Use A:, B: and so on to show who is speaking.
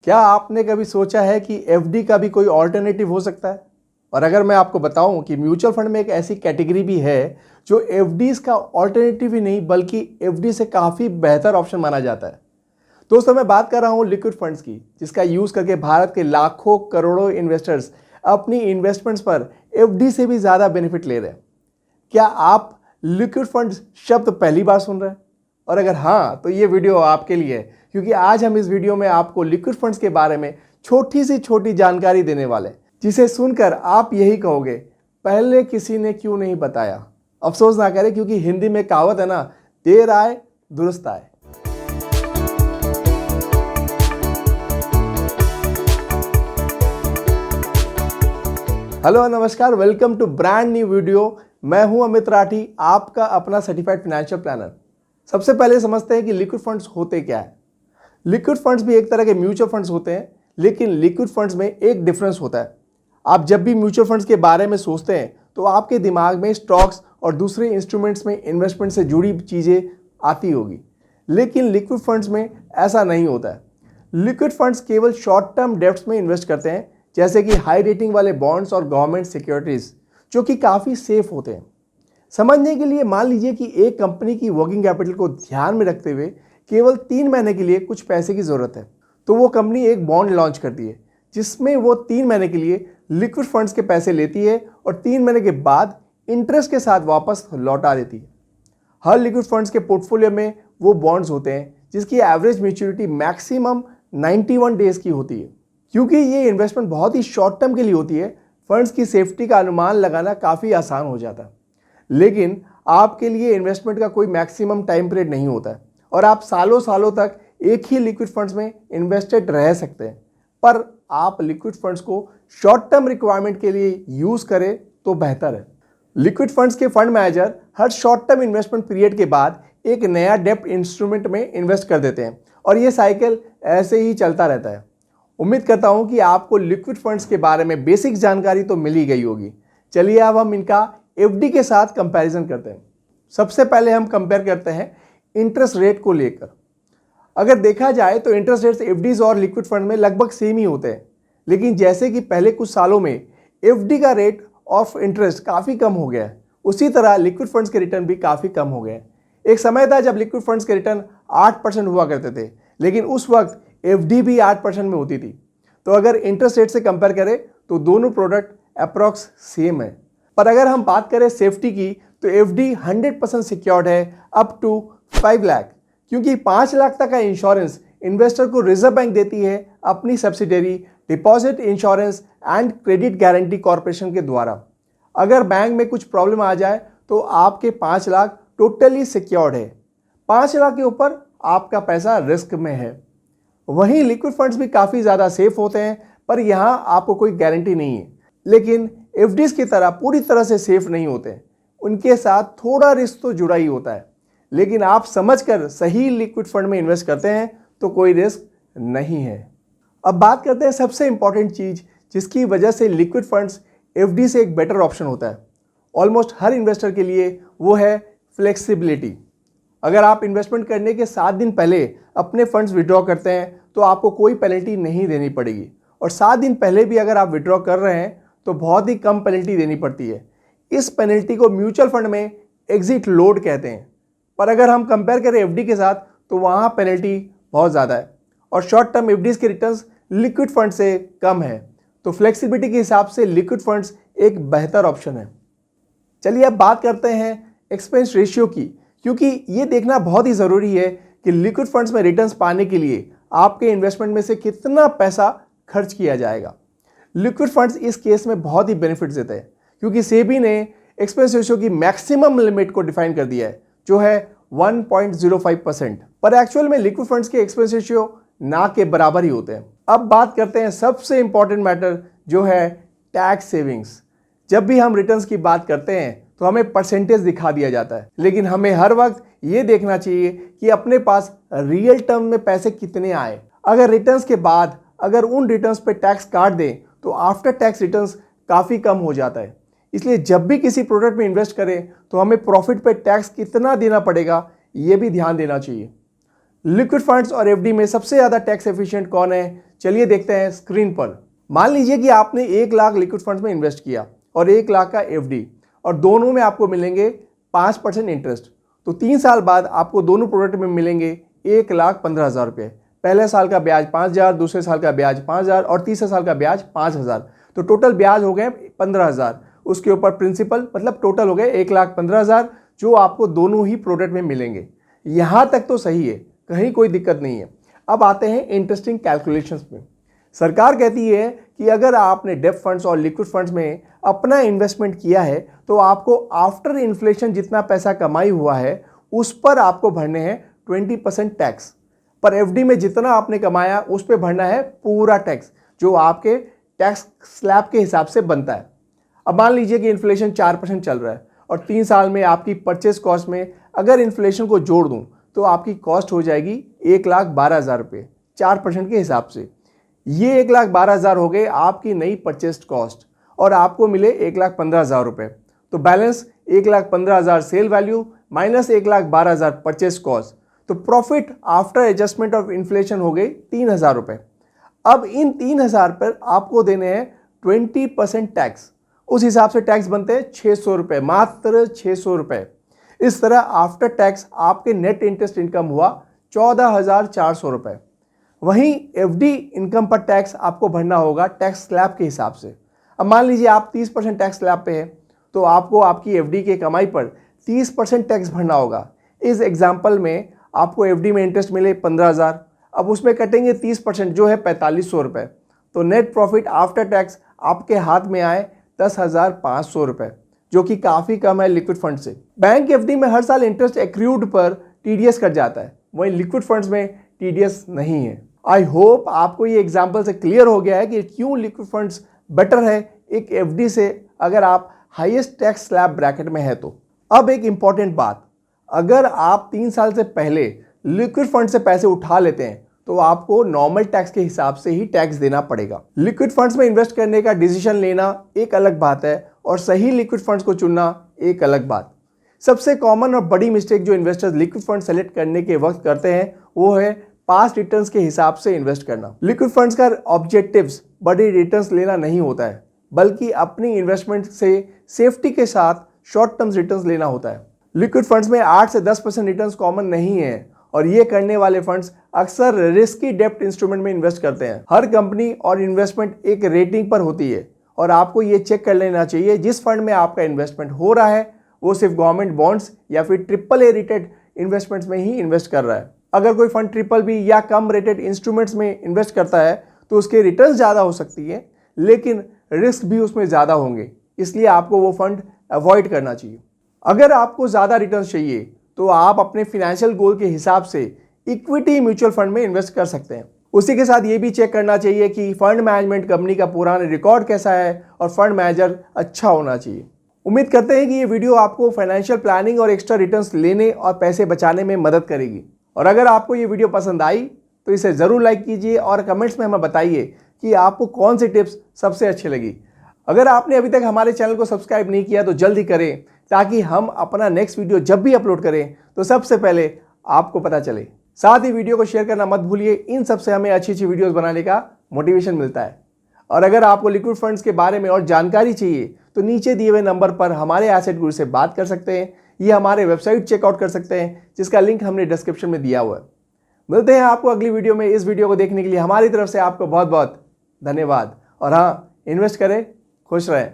A: क्या आपने कभी सोचा है कि एफडी का भी कोई ऑल्टरनेटिव हो सकता है? और अगर मैं आपको बताऊं कि म्यूचुअल फंड में एक ऐसी कैटेगरी भी है जो एफडीज का ऑल्टरनेटिव ही नहीं बल्कि एफडी से काफ़ी बेहतर ऑप्शन माना जाता है। दोस्तों, मैं बात कर रहा हूं लिक्विड फंड्स की, जिसका यूज़ करके भारत के लाखों करोड़ों इन्वेस्टर्स अपनी इन्वेस्टमेंट्स पर एफडी से भी ज़्यादा बेनिफिट ले रहे हैं। क्या आप लिक्विड फंड्स शब्द पहली बार सुन रहे हैं? और अगर हाँ, तो ये वीडियो आपके लिए है, क्योंकि आज हम इस वीडियो में आपको लिक्विड फंड्स के बारे में छोटी सी छोटी जानकारी देने वाले हैं, जिसे सुनकर आप यही कहोगे, पहले किसी ने क्यों नहीं बताया। अफसोस ना करें, क्योंकि हिंदी में कहावत है ना, देर आए दुरुस्त आए। हेलो नमस्कार, welcome to brand new video. मैं हूं अमित राठी, आपका अपना सर्टिफाइड फाइनेंशियल प्लानर। सबसे पहले समझते हैं कि लिक्विड फंड्स होते क्या है। लिक्विड फंड्स भी एक तरह के म्यूचुअल फंड्स होते हैं, लेकिन लिक्विड फंड्स में एक डिफरेंस होता है। आप जब भी म्यूचुअल फंड्स के बारे में सोचते हैं तो आपके दिमाग में स्टॉक्स और दूसरे इंस्ट्रूमेंट्स में इन्वेस्टमेंट से जुड़ी चीज़ें आती होगी, लेकिन लिक्विड फंड्स में ऐसा नहीं होता है। लिक्विड फंड्स केवल शॉर्ट टर्म डेब्ट्स में इन्वेस्ट करते हैं, जैसे कि हाई रेटिंग वाले बॉन्ड्स और गवर्नमेंट सिक्योरिटीज़, जो कि काफ़ी सेफ होते हैं। समझने के लिए मान लीजिए कि एक कंपनी की वर्किंग कैपिटल को ध्यान में रखते हुए केवल 3 महीने के लिए कुछ पैसे की ज़रूरत है, तो वो कंपनी एक बॉन्ड लॉन्च करती है, जिसमें वो 3 महीने के लिए लिक्विड फंड्स के पैसे लेती है और 3 महीने के बाद इंटरेस्ट के साथ वापस लौटा देती है। हर लिक्विड फंड्स के पोर्टफोलियो में वो बॉन्ड्स होते हैं जिसकी एवरेज मैच्योरिटी मैक्सिमम 91 डेज की होती है। क्योंकि ये इन्वेस्टमेंट बहुत ही शॉर्ट टर्म के लिए होती है, फंड्स की सेफ्टी का अनुमान लगाना काफ़ी आसान हो जाता है। लेकिन आपके लिए इन्वेस्टमेंट का कोई मैक्सिमम टाइम पीरियड नहीं होता है और आप सालों सालों तक एक ही लिक्विड फंड्स में इन्वेस्टेड रह सकते हैं। पर आप लिक्विड फंड्स को शॉर्ट टर्म रिक्वायरमेंट के लिए यूज़ करें तो बेहतर है। लिक्विड फंड्स के फंड मैनेजर हर शॉर्ट टर्म इन्वेस्टमेंट पीरियड के बाद एक नया डेब्ट इंस्ट्रूमेंट में इन्वेस्ट कर देते हैं और ये साइकिल ऐसे ही चलता रहता है। उम्मीद करता हूं कि आपको लिक्विड फंड्स के बारे में बेसिक जानकारी तो मिल ही गई होगी। चलिए अब हम इनका एफडी के साथ कंपैरिजन करते हैं। सबसे पहले हम कंपेयर करते हैं इंटरेस्ट रेट को लेकर। अगर देखा जाए तो इंटरेस्ट रेट्स एफडीज और लिक्विड फंड में लगभग सेम ही होते हैं, लेकिन जैसे कि पहले कुछ सालों में एफडी का रेट ऑफ इंटरेस्ट काफ़ी कम हो गया है, उसी तरह लिक्विड फंड्स के रिटर्न भी काफ़ी कम हो गए हैं। एक समय था जब लिक्विड फंड्स के रिटर्न 8% हुआ करते थे, लेकिन उस वक्त एफडी भी 8% में होती थी। तो अगर इंटरेस्ट रेट से कंपेयर करें तो दोनों प्रोडक्ट अप्रॉक्स सेम है। पर अगर हम बात करें सेफ्टी की, तो एफडी 100% सिक्योर्ड है अप टू 5 लाख, क्योंकि 5 लाख तक का इंश्योरेंस इन्वेस्टर को रिजर्व बैंक देती है अपनी subsidiary deposit insurance and credit guarantee corporation के द्वारा। अगर बैंक में कुछ प्रॉब्लम आ जाए तो आपके 5 लाख टोटली सिक्योर्ड है। 5 लाख के ऊपर आपका पैसा रिस्क में है। वहीं लिक्विड फंड्स भी काफ़ी ज़्यादा सेफ होते हैं, पर यहाँ आपको कोई गारंटी नहीं है। लेकिन एफडीज की तरह पूरी तरह से सेफ नहीं होते, उनके साथ थोड़ा रिस्क तो जुड़ा ही होता है। लेकिन आप समझकर सही लिक्विड फंड में इन्वेस्ट करते हैं तो कोई रिस्क नहीं है। अब बात करते हैं सबसे इंपॉर्टेंट चीज़ जिसकी वजह से लिक्विड फंड्स एफडी से एक बेटर ऑप्शन होता है ऑलमोस्ट हर इन्वेस्टर के लिए, वो है फ्लेक्सिबिलिटी। अगर आप इन्वेस्टमेंट करने के 7 दिन पहले अपने फंड्स विड्रॉ करते हैं तो आपको कोई पेनल्टी नहीं देनी पड़ेगी, और 7 दिन पहले भी अगर आप विड्रॉ कर रहे हैं तो बहुत ही कम पेनल्टी देनी पड़ती है। इस पेनल्टी को म्यूचुअल फंड में एग्जिट लोड कहते हैं, पर अगर हम कंपेयर करें एफडी के साथ तो वहाँ पेनल्टी बहुत ज़्यादा है और शॉर्ट टर्म एफडीज के रिटर्न्स लिक्विड फंड से कम है। तो फ्लेक्सिबिलिटी के हिसाब से लिक्विड फंड्स एक बेहतर ऑप्शन है। चलिए अब बात करते हैं एक्सपेंस रेशियो की, क्योंकि ये देखना बहुत ही ज़रूरी है कि लिक्विड फंड्स में रिटर्न्स पाने के लिए आपके इन्वेस्टमेंट में से कितना पैसा खर्च किया जाएगा। लिक्विड फंड्स इस केस में बहुत ही बेनिफिट्स देते हैं, क्योंकि सेबी ने एक्सपेंस रेशियो की मैक्सिमम लिमिट को डिफाइन कर दिया है, जो है 1.05%। पर एक्चुअल में लिक्विड फंड्स के एक्सपेंस रेशियो ना के बराबर ही होते हैं। अब बात करते हैं सबसे इंपॉर्टेंट मैटर, जो है टैक्स सेविंग्स। जब भी हम रिटर्न्स की बात करते हैं तो हमें परसेंटेज दिखा दिया जाता है, लेकिन हमें हर वक्त ये देखना चाहिए कि अपने पास रियल टर्म में पैसे कितने आए। अगर रिटर्न्स के बाद अगर उन रिटर्न्स पे टैक्स काट दें तो आफ्टर टैक्स रिटर्न्स काफ़ी कम हो जाता है। इसलिए जब भी किसी प्रोडक्ट में इन्वेस्ट करें तो हमें प्रॉफिट पे टैक्स कितना देना पड़ेगा, ये भी ध्यान देना चाहिए। लिक्विड फंड्स और एफडी में सबसे ज़्यादा टैक्स एफिशिएंट कौन है? चलिए देखते हैं स्क्रीन पर। मान लीजिए कि आपने 1 लाख लिक्विड फंड्स में इन्वेस्ट किया और 1 लाख का एफडी, और दोनों में आपको मिलेंगे 5% इंटरेस्ट। तो 3 साल बाद आपको दोनों प्रोडक्ट में मिलेंगे 1,15,000 रुपये। पहले साल का ब्याज 5,000, दूसरे साल का ब्याज 5,000 और तीसरे साल का ब्याज 5,000। तो टोटल ब्याज हो गए 15,000। उसके ऊपर प्रिंसिपल, मतलब टोटल हो गए 1,15,000 जो आपको दोनों ही प्रोडक्ट में मिलेंगे। यहाँ तक तो सही है, कहीं कोई दिक्कत नहीं है। अब आते हैं इंटरेस्टिंग कैलकुलेशंस में। सरकार कहती है कि अगर आपने डेब्ट फंड्स और लिक्विड फंड्स में अपना इन्वेस्टमेंट किया है तो आपको आफ्टर इन्फ्लेशन जितना पैसा कमाई हुआ है उस पर आपको भरने हैं 20% टैक्स। पर एफडी में जितना आपने कमाया उस पर भरना है पूरा टैक्स, जो आपके टैक्स स्लैब के हिसाब से बनता है। अब मान लीजिए कि इन्फ्लेशन 4% चल रहा है और 3 साल में आपकी परचेस कॉस्ट में अगर इन्फ्लेशन को जोड़ दूं तो आपकी कॉस्ट हो जाएगी 1,12,000 रुपये 4% के हिसाब से। ये 1,12,000 हो गए आपकी नई परचेस्ड कॉस्ट और आपको मिले 1,15,000 रुपये। तो balance 1,15,000 sale value minus 1,12,000 purchase cost. तो profit after adjustment of inflation हो गई 3,000 रुपये। अब इन 3,000 पर आपको देने हैं 20% टैक्स। उस हिसाब से टैक्स बनते हैं 600 रुपये, मात्र 600 रुपये। इस तरह आफ्टर टैक्स आपके नेट इंटरेस्ट इनकम हुआ 14,400 रुपये। वहीं एफडी इनकम पर टैक्स आपको भरना होगा टैक्स स्लैब के हिसाब से। अब मान लीजिए आप 30% टैक्स स्लैब पे है तो आपको आपकी एफडी के कमाई पर 30% टैक्स भरना होगा। इस एग्जाम्पल में आपको एफडी में इंटरेस्ट मिले 15,000, अब उसमें कटेंगे 30% जो है 4,500 रुपये। तो नेट प्रॉफिट आफ्टर टैक्स आपके हाथ में आए 10,500 रुपये, जो कि काफ़ी कम है लिक्विड फंड से। बैंक एफडी में हर साल इंटरेस्ट एक्रूड पर टीडीएस कट जाता है, वहीं लिक्विड फंड्स में टीडीएस नहीं है। आई होप आपको ये एग्जाम्पल से क्लियर हो गया है कि क्यों लिक्विड फंड्स बेटर है एक एफडी से अगर आप हाईएस्ट टैक्स स्लैब ब्रैकेट में है तो। अब एक इंपॉर्टेंट बात, अगर आप 3 साल से पहले लिक्विड फंड से पैसे उठा लेते हैं तो आपको नॉर्मल टैक्स के हिसाब से ही टैक्स देना पड़ेगा। लिक्विड फंड्स में इन्वेस्ट करने का डिसीजन लेना एक अलग बात है और सही लिक्विड फंड्स को चुनना एक अलग बात। सबसे कॉमन और बड़ी मिस्टेक जो इन्वेस्टर्स लिक्विड फंड सेलेक्ट करने के वक्त करते हैं वो है पास्ट रिटर्न्स के हिसाब से इन्वेस्ट करना। लिक्विड फंड्स का ऑब्जेक्टिव्स बड़े रिटर्न्स लेना नहीं होता है, बल्कि अपनी इन्वेस्टमेंट से सेफ्टी के साथ शॉर्ट टर्म रिटर्न्स लेना होता है। लिक्विड फंड्स में 8 से 10% रिटर्न्स कॉमन नहीं है और ये करने वाले फंड्स अक्सर रिस्की डेब्ट इंस्ट्रूमेंट में इन्वेस्ट करते हैं। हर कंपनी और इन्वेस्टमेंट एक रेटिंग पर होती है और आपको ये चेक कर लेना चाहिए जिस फंड में आपका इन्वेस्टमेंट हो रहा है वो सिर्फ गवर्नमेंट बॉन्ड्स या फिर AAA रेटेड इन्वेस्टमेंट्स में ही इन्वेस्ट कर रहा है। अगर कोई फंड BBB या कम रेटेड इंस्ट्रूमेंट्स में इन्वेस्ट करता है तो उसके रिटर्न ज़्यादा हो सकती है, लेकिन रिस्क भी उसमें ज़्यादा होंगे, इसलिए आपको वो फंड अवॉइड करना चाहिए। अगर आपको ज़्यादा रिटर्न चाहिए तो आप अपने फिनेंशियल गोल के हिसाब से इक्विटी म्यूचुअल फंड में इन्वेस्ट कर सकते हैं। उसी के साथ ये भी चेक करना चाहिए कि फंड मैनेजमेंट कंपनी का पुराना रिकॉर्ड कैसा है और फंड मैनेजर अच्छा होना चाहिए। उम्मीद करते हैं कि ये वीडियो आपको फाइनेंशियल प्लानिंग और एक्स्ट्रा रिटर्न्स लेने और पैसे बचाने में मदद करेगी। और अगर आपको ये वीडियो पसंद आई तो इसे ज़रूर लाइक कीजिए और कमेंट्स में हमें बताइए कि आपको कौन सी टिप्स सबसे अच्छी लगी। अगर आपने अभी तक हमारे चैनल को सब्सक्राइब नहीं किया तो जल्दी करें, ताकि हम अपना नेक्स्ट वीडियो जब भी अपलोड करें तो सबसे पहले आपको पता चले। साथ ही वीडियो को शेयर करना मत भूलिए, इन सबसे हमें अच्छी अच्छी वीडियोस बनाने का मोटिवेशन मिलता है। और अगर आपको लिक्विड फंड्स के बारे में और जानकारी चाहिए तो नीचे दिए हुए नंबर पर हमारे एसेट गुरु से बात कर सकते हैं, ये हमारे वेबसाइट चेकआउट कर सकते हैं जिसका लिंक हमने डिस्क्रिप्शन में दिया हुआ है। मिलते हैं आपको अगली वीडियो में। इस वीडियो को देखने के लिए हमारी तरफ से आपको बहुत बहुत धन्यवाद। और हाँ, इन्वेस्ट करें, खुश रहें।